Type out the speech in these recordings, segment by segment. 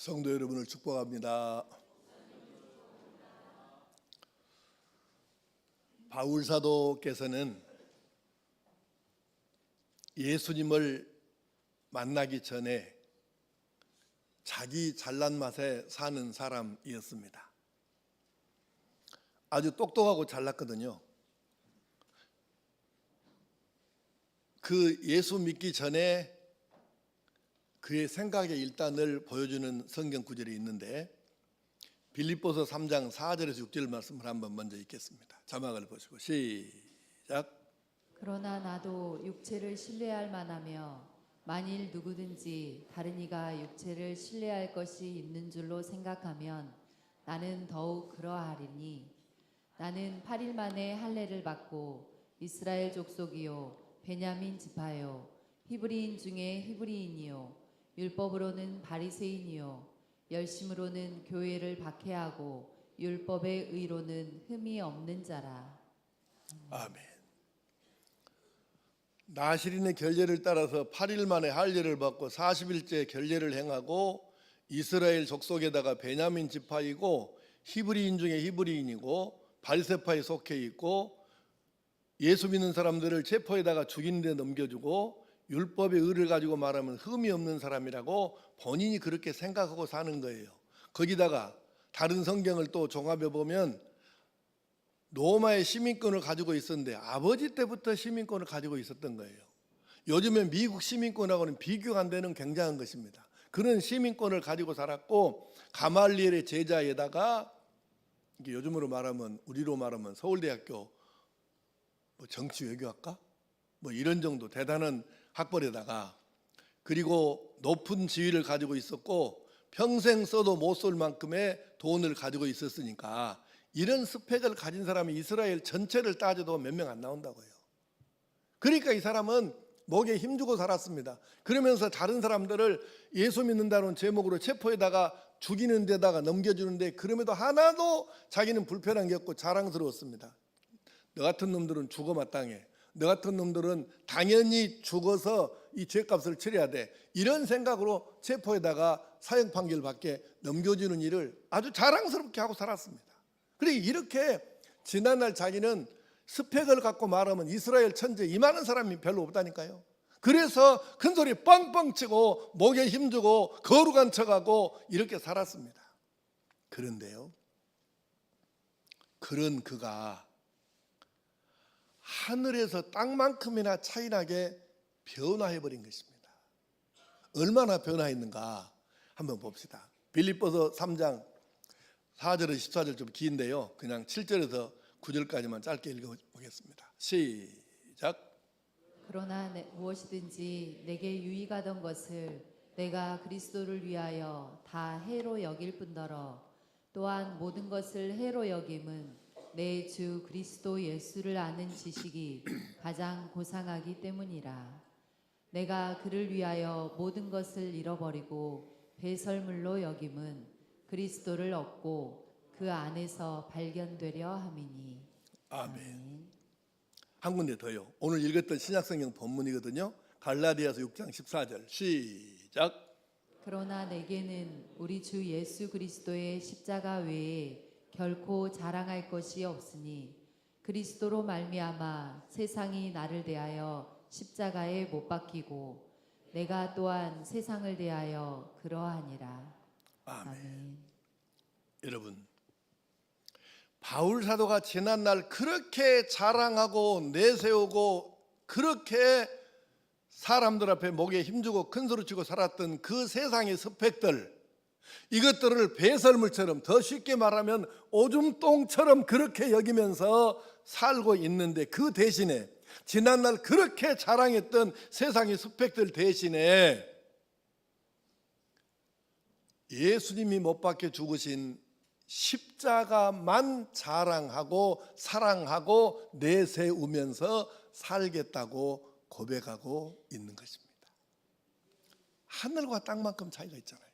성도 여러분을 축복합니다. 바울 사도께서는 예수님을 만나기 전에 자기 잘난 맛에 사는 사람이었습니다. 아주 똑똑하고 잘났거든요. 그 예수 믿기 전에 그의 생각의 일단을 보여주는 성경 구절이 있는데 빌립보서 3장 4절에서 6절 말씀을 한번 먼저 읽겠습니다. 자막을 보시고 시작. 그러나 나도 육체를 신뢰할 만하며 만일 누구든지 다른 이가 육체를 신뢰할 것이 있는 줄로 생각하면 나는 더욱 그러하리니 나는 8일 만에 할례를 받고 이스라엘 족속이요 베냐민 지파요 히브리인 중에 히브리인이요 율법으로는 바리새인이요 열심으로는 교회를 박해하고 율법의 의로는 흠이 없는 자라. 아멘. 나실인의 결례를 따라서 8일 만에 할례를 받고 40일째 결례를 행하고 이스라엘 족속에다가 베냐민 지파이고 히브리인 중에 히브리인이고 바리새파에 속해 있고 예수 믿는 사람들을 체포에다가 죽이는 데 넘겨주고 율법의 의를 가지고 말하면 흠이 없는 사람이라고 본인이 그렇게 생각하고 사는 거예요. 거기다가 다른 성경을 또 종합해 보면 로마의 시민권을 가지고 있었는데 아버지 때부터 시민권을 가지고 있었던 거예요. 요즘에 미국 시민권하고는 비교가 안 되는 굉장한 것입니다. 그런 시민권을 가지고 살았고 가말리엘의 제자에다가 요즘으로 말하면 우리로 말하면 서울대학교 정치 외교학과 이런 정도 대단한 학벌에다가 그리고 높은 지위를 가지고 있었고 평생 써도 못 쏠 만큼의 돈을 가지고 있었으니까 이런 스펙을 가진 사람이 이스라엘 전체를 따져도 몇 명 안 나온다고요. 그러니까 이 사람은 목에 힘주고 살았습니다. 그러면서 다른 사람들을 예수 믿는다는 제목으로 체포에다가 죽이는 데다가 넘겨주는데 그럼에도 하나도 자기는 불편한 게 없고 자랑스러웠습니다. 너 같은 놈들은 죽어 마땅해. 너 같은 놈들은 당연히 죽어서 이 죄값을 치러야 돼. 이런 생각으로 체포에다가 사형 판결 받게 넘겨주는 일을 아주 자랑스럽게 하고 살았습니다. 그리고 이렇게 지난날 자기는 스펙을 갖고 말하면 이스라엘 천재 이만한 사람이 별로 없다니까요. 그래서 큰 소리 뻥뻥 치고 목에 힘주고 거룩한 척하고 이렇게 살았습니다. 그런데요, 그런 그가 하늘에서 땅만큼이나 차이나게 변화해버린 것입니다. 얼마나 변화했는가 한번 봅시다. 빌립보서 3장 4절에서 14절 좀 긴데요, 그냥 7절에서 9절까지만 짧게 읽어보겠습니다. 시작. 그러나 무엇이든지 내게 유익하던 것을 내가 그리스도를 위하여 다 해로 여길 뿐더러 또한 모든 것을 해로 여김은 내 주 그리스도 예수를 아는 지식이 가장 고상하기 때문이라. 내가 그를 위하여 모든 것을 잃어버리고 배설물로 여김은 그리스도를 얻고 그 안에서 발견되려 함이니. 아멘. 한 군데 더요. 오늘 읽었던 신약성경 본문이거든요. 갈라디아서 6장 14절 시작. 그러나 내게는 우리 주 예수 그리스도의 십자가 외에 결코 자랑할 것이 없으니 그리스도로 말미암아 세상이 나를 대하여 십자가에 못 박히고 내가 또한 세상을 대하여 그러하니라. 아멘. 여러분, 바울 사도가 지난날 그렇게 자랑하고 내세우고 그렇게 사람들 앞에 목에 힘주고 큰소리치고 살았던 그 세상의 스펙들, 이것들을 배설물처럼, 더 쉽게 말하면 오줌똥처럼 그렇게 여기면서 살고 있는데, 그 대신에 지난날 그렇게 자랑했던 세상의 스펙들 대신에 예수님이 못 박혀 죽으신 십자가만 자랑하고 사랑하고 내세우면서 살겠다고 고백하고 있는 것입니다. 하늘과 땅만큼 차이가 있잖아요.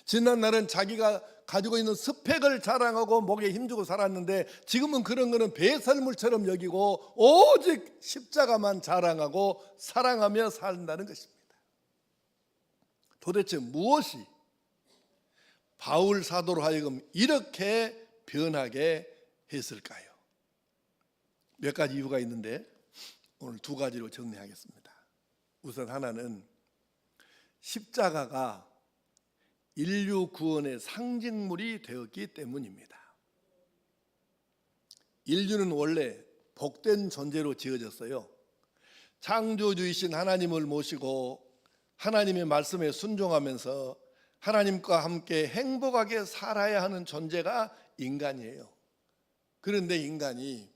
지난날은 자기가 가지고 있는 스펙을 자랑하고 목에 힘주고 살았는데 지금은 그런 거는 배설물처럼 여기고 오직 십자가만 자랑하고 사랑하며 산다는 것입니다. 도대체 무엇이 바울 사도로 하여금 이렇게 변하게 했을까요? 몇 가지 이유가 있는데 오늘 두 가지로 정리하겠습니다. 우선 하나는 십자가가 인류 구원의 상징물이 되었기 때문입니다. 인류는 원래 복된 존재로 지어졌어요. 창조주이신 하나님을 모시고 하나님의 말씀에 순종하면서 하나님과 함께 행복하게 살아야 하는 존재가 인간이에요. 그런데 인간이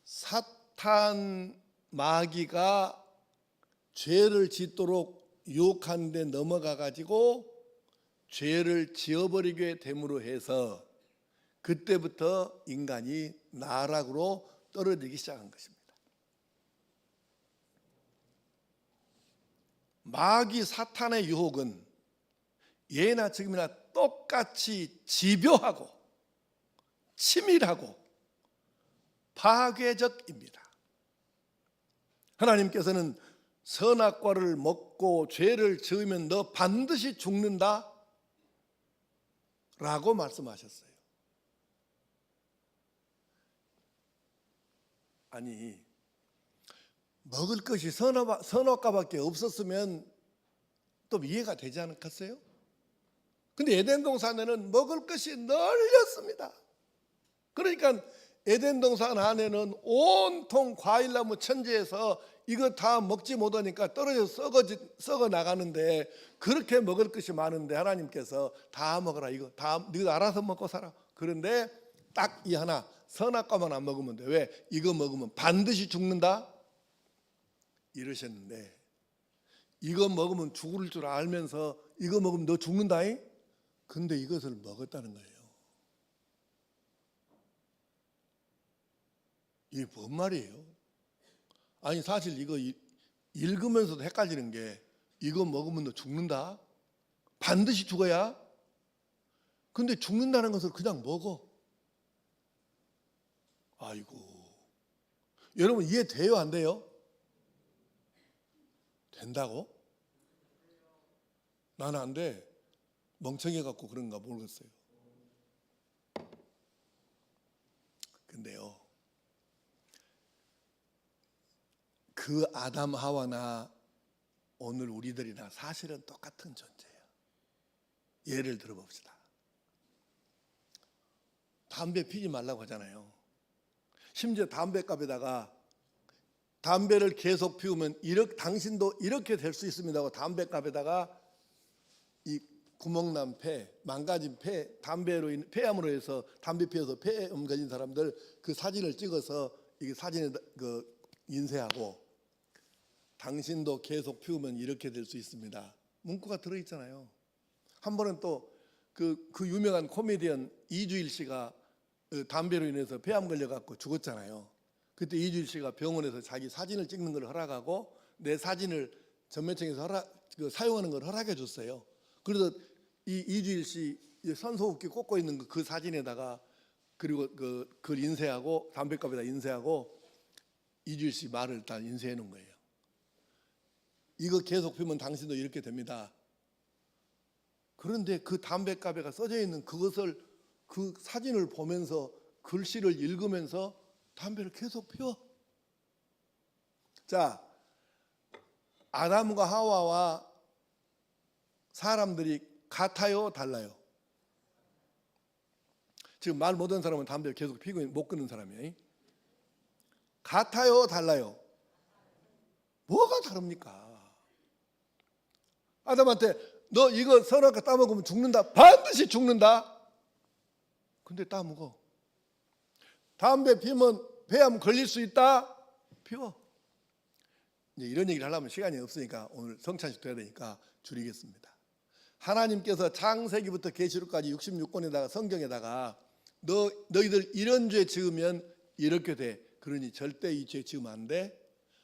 사탄 마귀가 죄를 짓도록 유혹하는 데 넘어가 가지고 죄를 지어버리게 됨으로 해서 그때부터 인간이 나락으로 떨어지기 시작한 것입니다. 마귀 사탄의 유혹은 예나 지금이나 똑같이 집요하고 치밀하고 파괴적입니다. 하나님께서는 선악과를 먹고 죄를 지으면 너 반드시 죽는다 라고 말씀하셨어요. 아니, 먹을 것이 선악과밖에 없었으면 또 이해가 되지 않겠어요? 근데 에덴 동산에는 먹을 것이 널렸습니다. 그러니까 에덴 동산 안에는 온통 과일나무 천지에서 이거 다 먹지 못하니까 떨어져 썩어 나가는데, 그렇게 먹을 것이 많은데 하나님께서 다 먹어라, 이거 다 네가 알아서 먹고 살아. 그런데 딱 이 하나, 선악과만 안 먹으면 돼. 왜? 이거 먹으면 반드시 죽는다 이러셨는데, 이거 먹으면 죽을 줄 알면서 이거 먹으면 너 죽는다잉? 근데 이것을 먹었다는 거예요. 이게 뭔 말이에요? 아니, 사실 이거 읽으면서도 헷갈리는 게, 이거 먹으면 너 죽는다? 반드시 죽어야? 근데 죽는다는 것을 그냥 먹어. 아이고, 여러분 이해돼요, 안 돼요? 된다고? 나는 안 돼. 멍청해 갖고 그런가 모르겠어요. 근데요, 그 아담 하와나 오늘 우리들이나 사실은 똑같은 존재예요. 예를 들어봅시다. 담배 피지 말라고 하잖아요. 심지어 담배값에다가 담배를 계속 피우면 당신도 이렇게 될 수 있습니다 하고 담배값에다가 이 구멍난 폐, 망가진 폐, 폐암으로 해서 담배 피워서 폐암 걸린 사람들 그 사진을 찍어서 이 사진에 인쇄하고, 당신도 계속 피우면 이렇게 될 수 있습니다, 문구가 들어있잖아요. 한 번은 또 그 유명한 코미디언 이주일 씨가 담배로 인해서 폐암 걸려갖고 죽었잖아요. 그때 이주일 씨가 병원에서 자기 사진을 찍는 걸 허락하고 내 사진을 전매청에서 사용하는 걸 허락해 줬어요. 그래서 이 이주일 씨 산소호흡기 꽂고 있는 그 사진에다가, 그리고 그걸 인쇄하고 담배값에다 인쇄하고 이주일 씨 말을 다 인쇄해 놓은 거예요. 이거 계속 피우면 당신도 이렇게 됩니다. 그런데 그 담배값에가 써져 있는 그것을, 그 사진을 보면서 글씨를 읽으면서 담배를 계속 피워. 자, 아담과 하와와 사람들이 같아요, 달라요? 지금 말 못하는 사람은 담배를 계속 피고 못 끊는 사람이에요. 같아요, 달라요? 뭐가 다릅니까? 아담한테 너 이거 선악과 따먹으면 죽는다, 반드시 죽는다. 근데 따먹어. 담배 피우면 폐암 걸릴 수 있다, 피워. 이제 이런 얘기를 하려면 시간이 없으니까 오늘 성찬식 돼야 되니까 줄이겠습니다. 하나님께서 창세기부터 계시록까지 66권에다가 성경에다가 너희들 이런 죄 지으면 이렇게 돼, 그러니 절대 이 죄 지으면 안 돼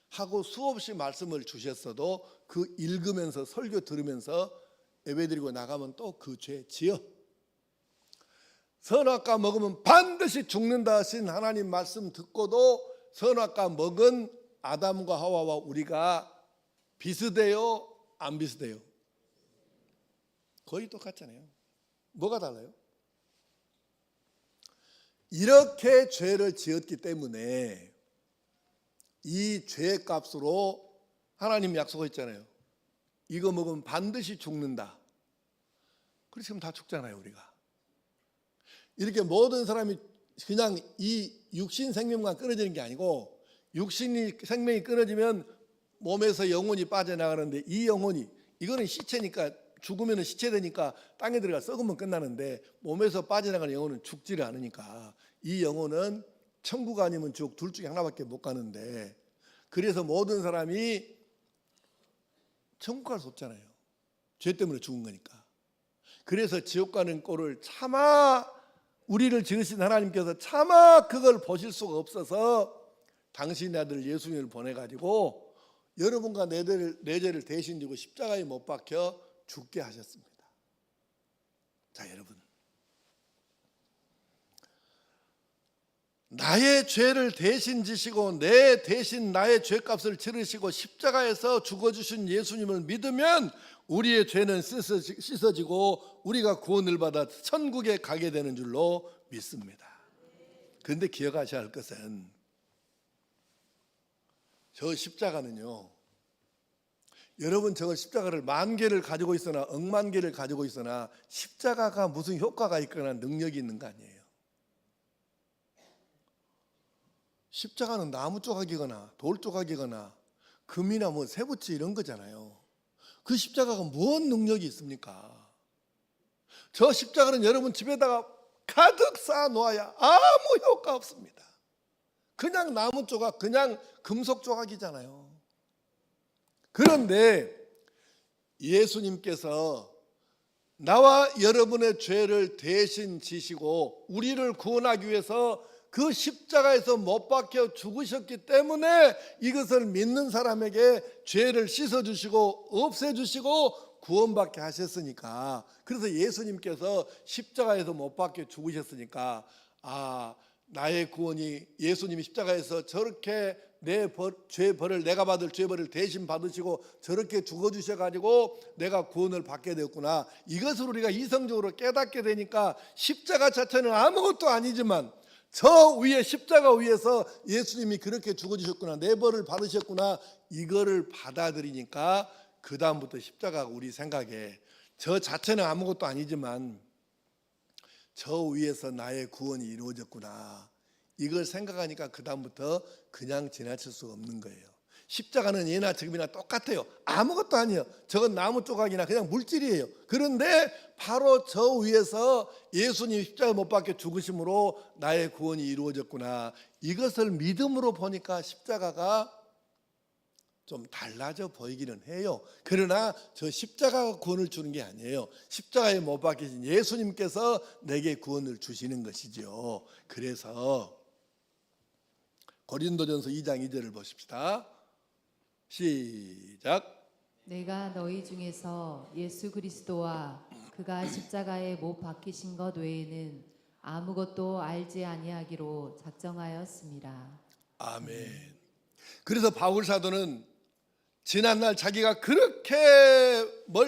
하고 수없이 말씀을 주셨어도 그 읽으면서 설교 들으면서 예배드리고 나가면 또 그 죄 지어. 선악과 먹으면 반드시 죽는다 하신 하나님 말씀 듣고도 선악과 먹은 아담과 하와와 우리가 비슷해요, 안 비슷해요? 거의 똑같잖아요. 뭐가 달라요? 이렇게 죄를 지었기 때문에 이 죄의 값으로 하나님 약속했잖아요. 이거 먹으면 반드시 죽는다. 그래서 지금 다 죽잖아요, 우리가. 이렇게 모든 사람이 그냥 이 육신 생명만 끊어지는 게 아니고, 육신이 생명이 끊어지면 몸에서 영혼이 빠져나가는데, 이 영혼이, 이거는 시체니까, 죽으면 시체되니까 땅에 들어가 썩으면 끝나는데, 몸에서 빠져나가는 영혼은 죽지를 않으니까 이 영혼은 천국 아니면 지옥 둘 중에 하나밖에 못 가는데, 그래서 모든 사람이 천국 갈 수 없잖아요. 죄 때문에 죽은 거니까. 그래서 지옥 가는 꼴을 차마, 우리를 지으신 하나님께서 차마 그걸 보실 수가 없어서 당신의 아들 예수님을 보내가지고 여러분과 내 죄를 대신 지고 십자가에 못 박혀 죽게 하셨습니다. 자, 여러분, 나의 죄를 대신 지시고 내 대신 나의 죄값을 치르시고 십자가에서 죽어주신 예수님을 믿으면 우리의 죄는 씻어지고 우리가 구원을 받아 천국에 가게 되는 줄로 믿습니다. 그런데 기억하셔야 할 것은, 저 십자가는요, 여러분, 저 십자가를 10,000개를 가지고 있으나 억만 개를 가지고 있으나 십자가가 무슨 효과가 있거나 능력이 있는 거 아니에요. 십자가는 나무 조각이거나 돌 조각이거나 금이나 뭐 쇠붙이 이런 거잖아요. 그 십자가가 무슨 능력이 있습니까? 저 십자가는 여러분 집에다가 가득 쌓아 놓아야 아무 효과 없습니다. 그냥 나무 조각, 그냥 금속 조각이잖아요. 그런데 예수님께서 나와 여러분의 죄를 대신 지시고 우리를 구원하기 위해서 그 십자가에서 못 박혀 죽으셨기 때문에 이것을 믿는 사람에게 죄를 씻어주시고 없애주시고 구원받게 하셨으니까, 그래서 예수님께서 십자가에서 못 박혀 죽으셨으니까, 아, 나의 구원이 예수님이 십자가에서 저렇게 내 죄벌을, 내가 받을 죄벌을 대신 받으시고 저렇게 죽어주셔가지고 내가 구원을 받게 되었구나, 이것을 우리가 이성적으로 깨닫게 되니까 십자가 자체는 아무것도 아니지만 저 위에, 십자가 위에서 예수님이 그렇게 죽어주셨구나, 내 벌을 받으셨구나, 이거를 받아들이니까 그 다음부터 십자가가 우리 생각에 저 자체는 아무것도 아니지만 저 위에서 나의 구원이 이루어졌구나, 이걸 생각하니까 그 다음부터 그냥 지나칠 수가 없는 거예요. 십자가는 예나 지금이나 똑같아요. 아무것도 아니에요. 저건 나무 조각이나 그냥 물질이에요. 그런데 바로 저 위에서 예수님이 십자가 못 박혀 죽으심으로 나의 구원이 이루어졌구나, 이것을 믿음으로 보니까 십자가가 좀 달라져 보이기는 해요. 그러나 저 십자가가 구원을 주는 게 아니에요. 십자가에 못 박히신 예수님께서 내게 구원을 주시는 것이죠. 그래서 고린도전서 2장 2절을 보십시다. 시작. 내가 너희 중에서 예수 그리스도와 그가 십자가에 못 박히신 것 외에는 아무것도 알지 아니하기로 작정하였습니다. 아멘. 그래서 바울 사도는 지난날 자기가 그렇게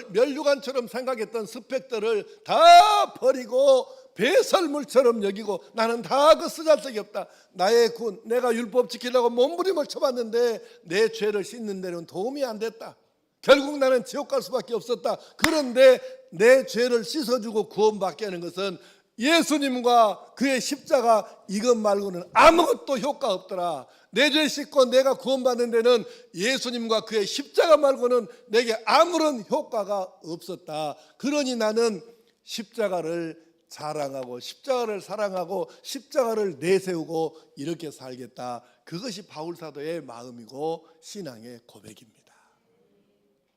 멸류관처럼 생각했던 스펙들을 다 버리고 배설물처럼 여기고, 나는 다 그 쓰잘데기 없다, 나의 군, 내가 율법 지키려고 몸부림을 쳐봤는데 내 죄를 씻는 데는 도움이 안 됐다, 결국 나는 지옥 갈 수밖에 없었다, 그런데 내 죄를 씻어주고 구원받게 하는 것은 예수님과 그의 십자가, 이것 말고는 아무것도 효과 없더라, 내 죄 씻고 내가 구원받는 데는 예수님과 그의 십자가 말고는 내게 아무런 효과가 없었다. 그러니 나는 십자가를 자랑하고 십자가를 사랑하고 십자가를 내세우고 이렇게 살겠다. 그것이 바울 사도의 마음이고 신앙의 고백입니다.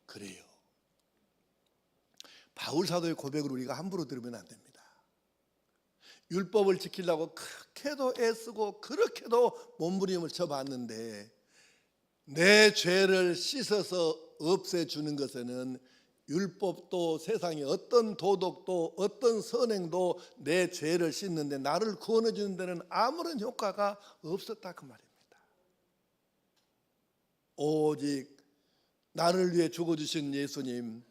그래요. 바울 사도의 고백을 우리가 함부로 들으면 안 됩니다. 율법을 지키려고 그렇게도 애쓰고 그렇게도 몸부림을 쳐봤는데 내 죄를 씻어서 없애주는 것에는 율법도 세상의 어떤 도덕도 어떤 선행도 내 죄를 씻는데, 나를 구원해 주는 데는 아무런 효과가 없었다, 그 말입니다. 오직 나를 위해 죽어주신 예수님,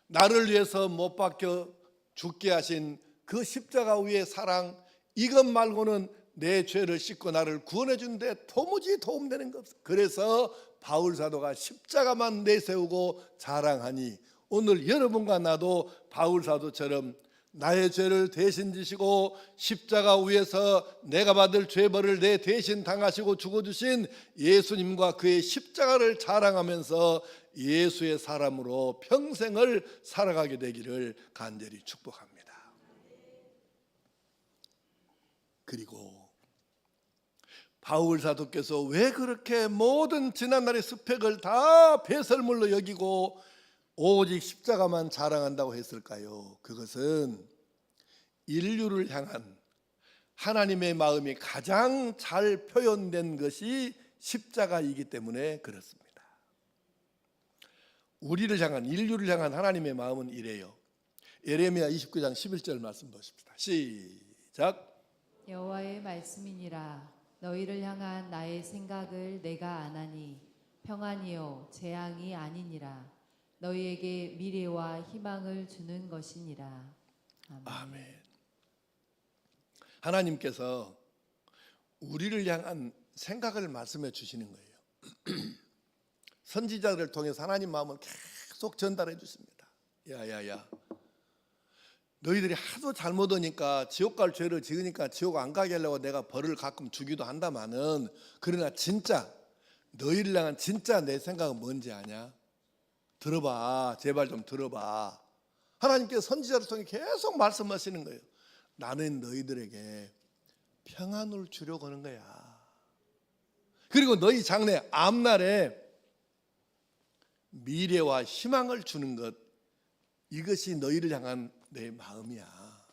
나를 위해서 못 박혀 죽게 하신 그 십자가 위의 사랑, 이것 말고는 내 죄를 씻고 나를 구원해 주는데 도무지 도움되는 것 없어. 그래서 바울 사도가 십자가만 내세우고 자랑하니, 오늘 여러분과 나도 바울 사도처럼 나의 죄를 대신 지시고 십자가 위에서 내가 받을 죄벌을 내 대신 당하시고 죽어주신 예수님과 그의 십자가를 자랑하면서 예수의 사람으로 평생을 살아가게 되기를 간절히 축복합니다. 그리고 바울 사도께서 왜 그렇게 모든 지난날의 스펙을 다 배설물로 여기고 오직 십자가만 자랑한다고 했을까요? 그것은 인류를 향한 하나님의 마음이 가장 잘 표현된 것이 십자가이기 때문에 그렇습니다. 우리를 향한, 인류를 향한 하나님의 마음은 이래요. 예레미야 29장 11절 말씀 보십시다. 시작. 여호와의 말씀이니라. 너희를 향한 나의 생각을 내가 아나니 평안이요 재앙이 아니니라. 너희에게 미래와 희망을 주는 것이니라. 아멘. 아멘. 하나님께서 우리를 향한 생각을 말씀해 주시는 거예요. 선지자들을 통해서 하나님 마음을 계속 전달해 주십니다. 야야야, 너희들이 하도 잘못 오니까 지옥 갈 죄를 지으니까 지옥 안 가게 하려고 내가 벌을 가끔 주기도 한다마는, 그러나 진짜 너희를 향한 진짜 내 생각은 뭔지 아냐? 들어봐, 제발 좀 들어봐. 하나님께서 선지자를 통해 계속 말씀하시는 거예요. 나는 너희들에게 평안을 주려고 하는 거야. 그리고 너희 장래 앞날에 미래와 희망을 주는 것, 이것이 너희를 향한 내 마음이야.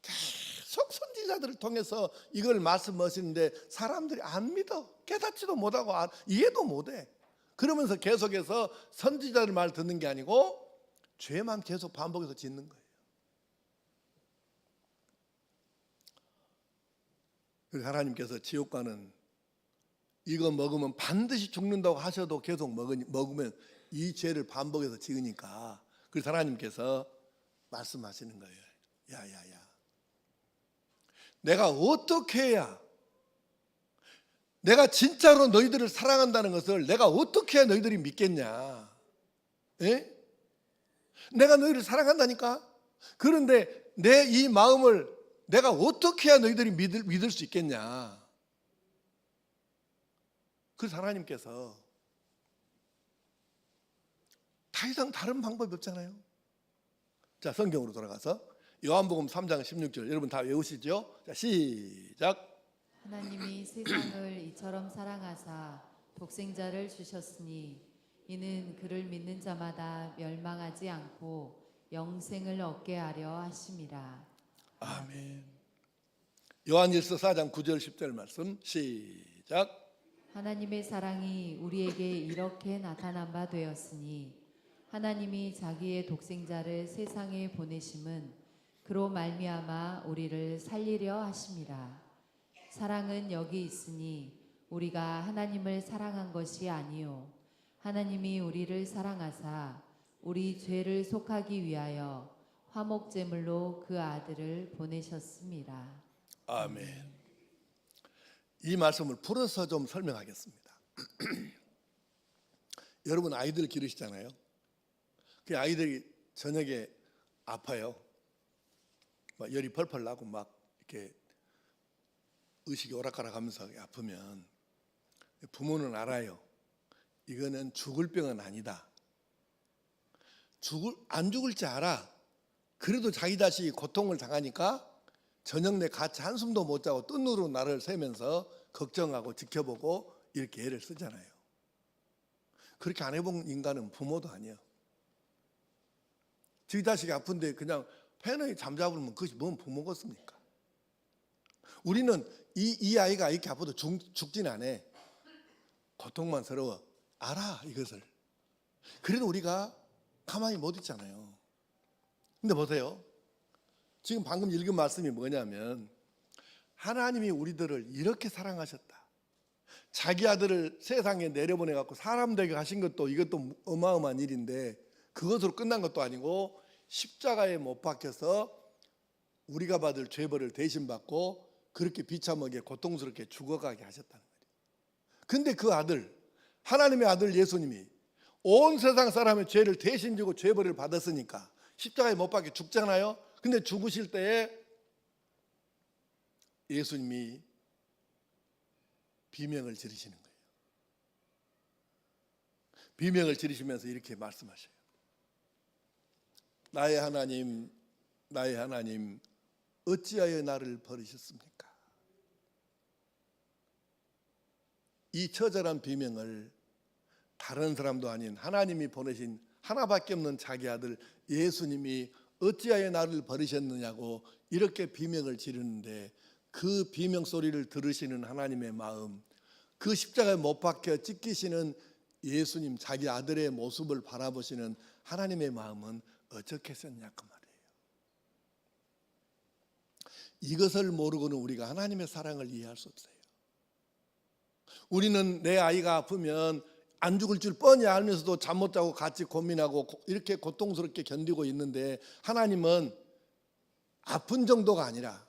계속 선지자들을 통해서 이걸 말씀하시는데 사람들이 안 믿어. 깨닫지도 못하고 이해도 못해. 그러면서 계속해서 선지자들 말 듣는 게 아니고 죄만 계속 반복해서 짓는 거예요. 그래서 하나님께서 지옥가는 이거 먹으면 반드시 죽는다고 하셔도 계속 먹으면 이 죄를 반복해서 지으니까, 그래서 하나님께서 말씀하시는 거예요. 야야야, 내가 어떻게 해야, 내가 진짜로 너희들을 사랑한다는 것을 내가 어떻게 해야 너희들이 믿겠냐? 에? 내가 너희를 사랑한다니까? 그런데 내 이 마음을 내가 어떻게 해야 너희들이 믿을 수 있겠냐? 그래서 하나님께서 더 이상 다른 방법이 없잖아요. 자, 성경으로 돌아가서 요한복음 3장 16절 여러분 다 외우시죠? 자, 시작. 하나님이 세상을 이처럼 사랑하사 독생자를 주셨으니 이는 그를 믿는 자마다 멸망하지 않고 영생을 얻게 하려 하심이라. 아멘. 요한일서 4장 9절 10절 말씀 시작. 하나님의 사랑이 우리에게 이렇게 나타난 바 되었으니 하나님이 자기의 독생자를 세상에 보내심은 그로 말미암아 우리를 살리려 하심이라. 사랑은 여기 있으니 우리가 하나님을 사랑한 것이 아니요 하나님이 우리를 사랑하사 우리 죄를 속하기 위하여 화목제물로 그 아들을 보내셨습니다. 아멘. 이 말씀을 풀어서 좀 설명하겠습니다. 여러분 아이들 기르시잖아요. 그 아이들이 저녁에 아파요. 막 열이 펄펄 나고 막 이렇게 의식이 오락가락하면서 아프면 부모는 알아요. 이거는 죽을 병은 아니다. 안 죽을지 알아. 그래도 자기 자식이 고통을 당하니까 저녁 내 같이 한숨도 못 자고 뜬 눈으로 나를 새면서 걱정하고 지켜보고 이렇게 애를 쓰잖아요. 그렇게 안 해본 인간은 부모도 아니에요. 자기 자식이 아픈데 그냥 편하게 잠자부르면 그것이 뭔 부모겠습니까? 우리는 이 아이가 이렇게 아파도 죽진 않아. 고통만 서러워. 알아 이것을. 그래도 우리가 가만히 못 있잖아요. 근데 보세요. 지금 방금 읽은 말씀이 뭐냐면 하나님이 우리들을 이렇게 사랑하셨다. 자기 아들을 세상에 내려보내갖고 사람 되게 하신 것도 이것도 어마어마한 일인데 그것으로 끝난 것도 아니고 십자가에 못 박혀서 우리가 받을 죄벌을 대신 받고 그렇게 비참하게 고통스럽게 죽어가게 하셨다는 거예요. 근데 그 아들, 하나님의 아들 예수님이 온 세상 사람의 죄를 대신 지고 죄벌을 받았으니까 십자가에 못 박혀 죽잖아요. 근데 죽으실 때에 예수님이 비명을 지르시는 거예요. 비명을 지르시면서 이렇게 말씀하셔요. 나의 하나님, 나의 하나님, 어찌하여 나를 버리셨습니까? 이 처절한 비명을 다른 사람도 아닌 하나님이 보내신 하나밖에 없는 자기 아들 예수님이 어찌하여 나를 버리셨느냐고 이렇게 비명을 지르는데, 그 비명 소리를 들으시는 하나님의 마음, 그 십자가에 못 박혀 찢기시는 예수님 자기 아들의 모습을 바라보시는 하나님의 마음은 어떻겠었냐 그 말이에요. 이것을 모르고는 우리가 하나님의 사랑을 이해할 수 없어요. 우리는 내 아이가 아프면 안 죽을 줄 뻔히 알면서도 잠 못 자고 같이 고민하고 이렇게 고통스럽게 견디고 있는데, 하나님은 아픈 정도가 아니라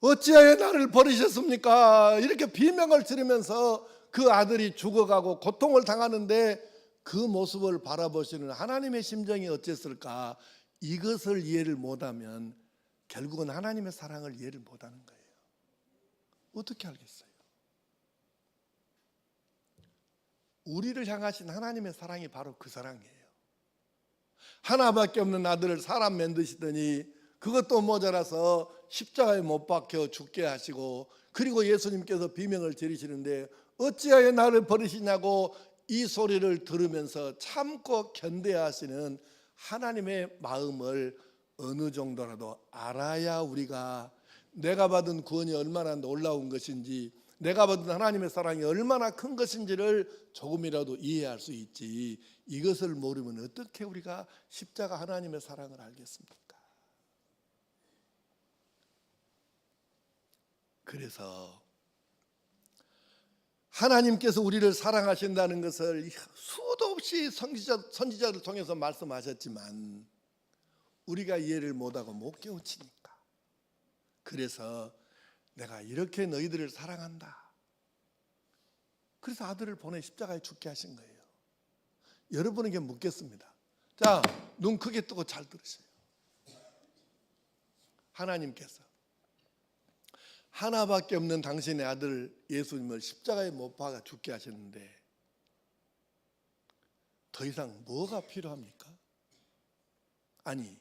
어찌하여 나를 버리셨습니까? 이렇게 비명을 지르면서 그 아들이 죽어가고 고통을 당하는데 그 모습을 바라보시는 하나님의 심정이 어땠을까? 이것을 이해를 못하면 결국은 하나님의 사랑을 이해를 못하는 거예요. 어떻게 알겠어요? 우리를 향하신 하나님의 사랑이 바로 그 사랑이에요. 하나밖에 없는 아들을 사람 만드시더니 그것도 모자라서 십자가에 못 박혀 죽게 하시고, 그리고 예수님께서 비명을 지르시는데 어찌하여 나를 버리시냐고 이 소리를 들으면서 참고 견뎌야 하시는 하나님의 마음을 어느 정도라도 알아야 우리가 내가 받은 구원이 얼마나 놀라운 것인지, 내가 받은 하나님의 사랑이 얼마나 큰 것인지를 조금이라도 이해할 수 있지, 이것을 모르면 어떻게 우리가 십자가 하나님의 사랑을 알겠습니까? 그래서 하나님께서 우리를 사랑하신다는 것을 수도 없이 선지자를 통해서 말씀하셨지만 우리가 이해를 못하고 못 깨우치니까, 그래서 내가 이렇게 너희들을 사랑한다, 그래서 아들을 보내 십자가에 죽게 하신 거예요. 여러분에게 묻겠습니다. 자, 눈 크게 뜨고 잘 들으세요. 하나님께서 하나밖에 없는 당신의 아들 예수님을 십자가에 못 박아 죽게 하셨는데 더 이상 뭐가 필요합니까? 아니,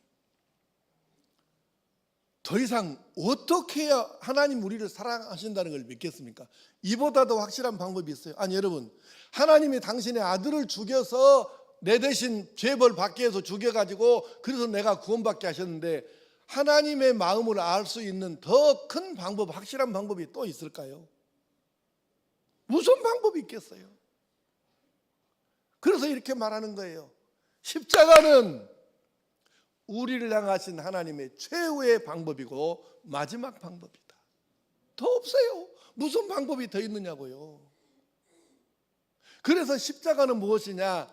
더 이상 어떻게 해야 하나님 우리를 사랑하신다는 걸 믿겠습니까? 이보다 더 확실한 방법이 있어요? 아니, 여러분, 하나님이 당신의 아들을 죽여서 내 대신 죄벌 받게 해서 죽여가지고 그래서 내가 구원받게 하셨는데, 하나님의 마음을 알 수 있는 더 큰 방법, 확실한 방법이 또 있을까요? 무슨 방법이 있겠어요? 그래서 이렇게 말하는 거예요. 십자가는 우리를 향하신 하나님의 최후의 방법이고 마지막 방법이다. 더 없어요. 무슨 방법이 더 있느냐고요. 그래서 십자가는 무엇이냐?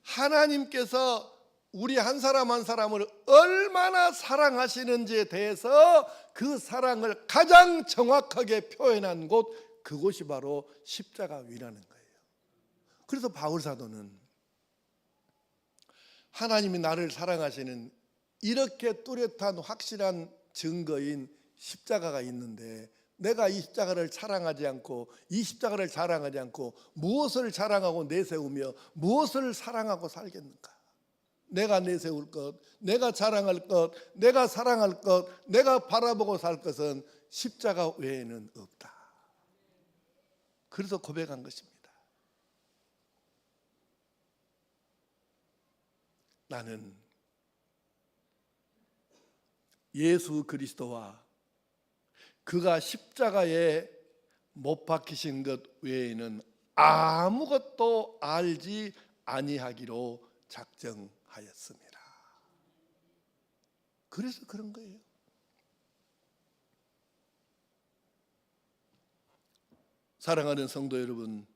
하나님께서 우리 한 사람 한 사람을 얼마나 사랑하시는지에 대해서 그 사랑을 가장 정확하게 표현한 곳, 그곳이 바로 십자가 위라는 거예요. 그래서 바울 사도는 하나님이 나를 사랑하시는 이렇게 뚜렷한 확실한 증거인 십자가가 있는데, 내가 이 십자가를 사랑하지 않고 이 십자가를 자랑하지 않고 무엇을 자랑하고 내세우며 무엇을 사랑하고 살겠는가? 내가 내세울 것, 내가 자랑할 것, 내가 사랑할 것, 내가 바라보고 살 것은 십자가 외에는 없다. 그래서 고백한 것입니다. 나는 예수 그리스도와 그가 십자가에 못 박히신 것 외에는 아무것도 알지 아니하기로 작정하였습니다. 그래서 그런 거예요. 사랑하는 성도 여러분,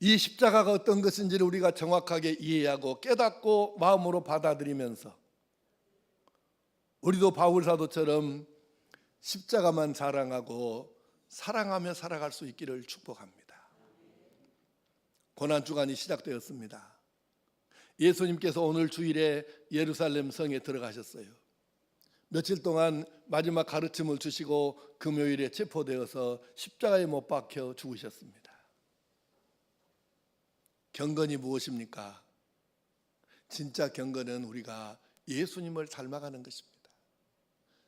이 십자가가 어떤 것인지를 우리가 정확하게 이해하고 깨닫고 마음으로 받아들이면서 우리도 바울 사도처럼 십자가만 자랑하고 사랑하며 살아갈 수 있기를 축복합니다. 고난주간이 시작되었습니다. 예수님께서 오늘 주일에 예루살렘 성에 들어가셨어요. 며칠 동안 마지막 가르침을 주시고 금요일에 체포되어서 십자가에 못 박혀 죽으셨습니다. 경건이 무엇입니까? 진짜 경건은 우리가 예수님을 닮아가는 것입니다.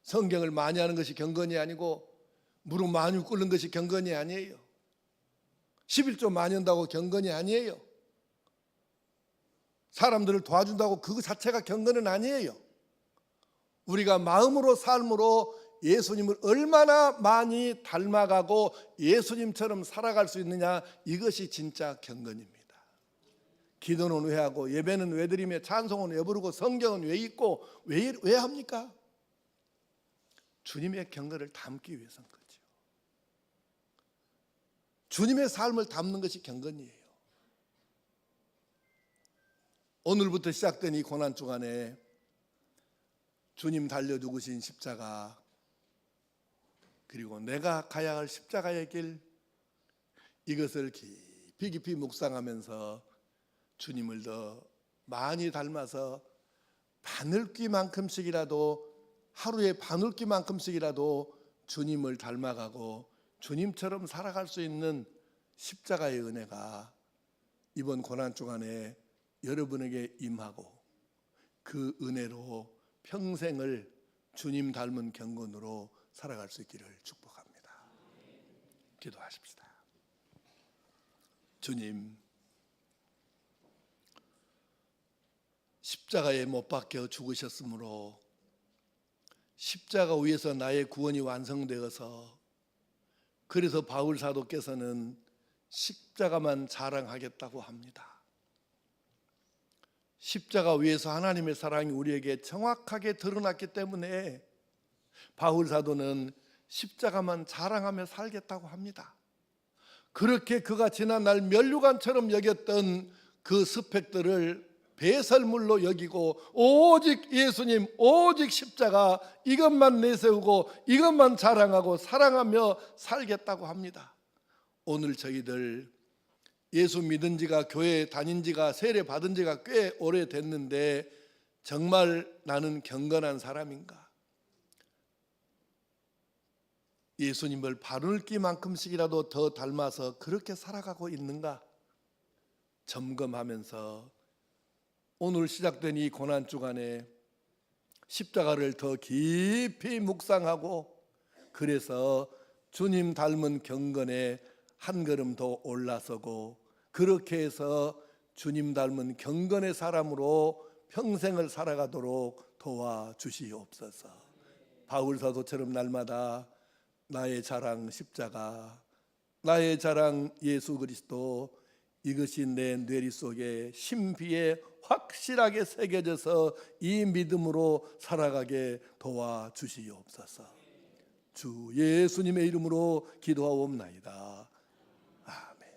성경을 많이 하는 것이 경건이 아니고 무릎 많이 꿇는 것이 경건이 아니에요. 11조 많이 한다고 경건이 아니에요. 사람들을 도와준다고 그거 자체가 경건은 아니에요. 우리가 마음으로 삶으로 예수님을 얼마나 많이 닮아가고 예수님처럼 살아갈 수 있느냐, 이것이 진짜 경건입니다. 기도는 왜 하고 예배는 왜 드리며 찬송은 왜 부르고 성경은 왜 읽고 왜 합니까? 주님의 경건을 담기 위해서인 거죠. 주님의 삶을 담는 것이 경건이에요. 오늘부터 시작된 이 고난주간에 주님 달려 죽으신 십자가, 그리고 내가 가야 할 십자가의 길, 이것을 깊이 묵상하면서 주님을 더 많이 닮아서 바늘귀만큼씩이라도, 하루에 바늘귀만큼씩이라도 주님을 닮아가고 주님처럼 살아갈 수 있는 십자가의 은혜가 이번 고난주간에 여러분에게 임하고 그 은혜로 평생을 주님 닮은 경건으로 살아갈 수 있기를 축복합니다. 기도하십시다. 주님, 십자가에 못 박혀 죽으셨으므로 십자가 위에서 나의 구원이 완성되어서, 그래서 바울 사도께서는 십자가만 자랑하겠다고 합니다. 십자가 위에서 하나님의 사랑이 우리에게 정확하게 드러났기 때문에 바울 사도는 십자가만 자랑하며 살겠다고 합니다. 그렇게 그가 지난날 면류관처럼 여겼던 그 스펙들을 배설물로 여기고 오직 예수님, 오직 십자가, 이것만 내세우고 이것만 자랑하고 사랑하며 살겠다고 합니다. 오늘 저희들 예수 믿은 지가, 교회 다닌 지가, 세례 받은 지가 꽤 오래됐는데 정말 나는 경건한 사람인가? 예수님을 바늘귀만큼씩이라도 더 닮아서 그렇게 살아가고 있는가? 점검하면서 오늘 시작된 이 고난주간에 십자가를 더 깊이 묵상하고, 그래서 주님 닮은 경건에 한 걸음 더 올라서고, 그렇게 해서 주님 닮은 경건의 사람으로 평생을 살아가도록 도와주시옵소서. 바울 사도처럼 날마다 나의 자랑 십자가, 나의 자랑 예수 그리스도, 이것이 내 뇌리 속에 신비에 확실하게 새겨져서 이 믿음으로 살아가게 도와주시옵소서. 주 예수님의 이름으로 기도하옵나이다.